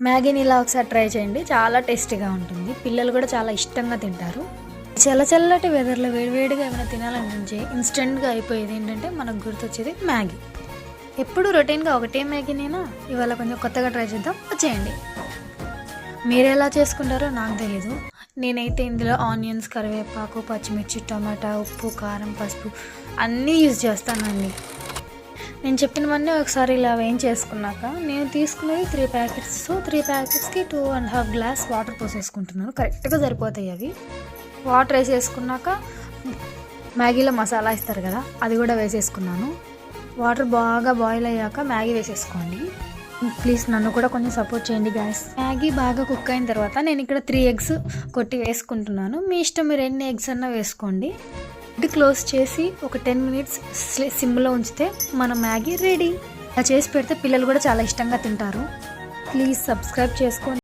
మ్యాగీని ఇలా ఒకసారి ట్రై చేయండి, చాలా టేస్టీగా ఉంటుంది. పిల్లలు కూడా చాలా ఇష్టంగా తింటారు. చల్లటి వెదర్లో వేడివేడిగా ఏమైనా తినాలనిపించి ఇన్స్టెంట్గా అయిపోయేది ఏంటంటే మనకు గుర్తొచ్చేది మ్యాగీ. ఎప్పుడు రొటీన్గా ఒకటే మ్యాగీనేనా, ఇవాళ కొంచెం కొత్తగా ట్రై చేద్దాం, వచ్చేయండి. మీరు ఎలా చేసుకుంటారో నాకు తెలీదు. నేనైతే ఇందులో ఆనియన్స్, కరివేపాకు, పచ్చిమిర్చి, టమాటా, ఉప్పు, కారం, పసుపు అన్నీ యూజ్ చేస్తానండి. నేను చెప్పినవన్నీ ఒకసారి ఇలా వేయించేసుకున్నాక నేను తీసుకునేది 3 ప్యాకెట్స్. సో 3 ప్యాకెట్స్కి 2.5 గ్లాస్ వాటర్ పోసేసుకుంటున్నాను. కరెక్ట్గా సరిపోతాయి అవి. వాటర్ వేసేసుకున్నాక మ్యాగీలో మసాలా ఇస్తారు కదా, అది కూడా వేసేసుకున్నాను. వాటర్ బాగా బాయిల్ అయ్యాక మ్యాగీ వేసేసుకోండి. ప్లీజ్ నన్ను కూడా కొంచెం సపోర్ట్ చేయండి గాయస్. మ్యాగీ బాగా కుక్ అయిన తర్వాత నేను ఇక్కడ 3 ఎగ్స్ కొట్టి వేసుకుంటున్నాను. మీ ఇష్టం, మీరు ఎన్ని ఎగ్స్ అన్నా వేసుకోండి. లిడ్ క్లోజ్ చేసి ఒక 10 మినిట్స్ సిమ్లో ఉంచితే మన మ్యాగీ రెడీ. ఇలా చేసి పెడితే పిల్లలు కూడా చాలా ఇష్టంగా తింటారు. ప్లీజ్ సబ్స్క్రైబ్ చేసుకోండి.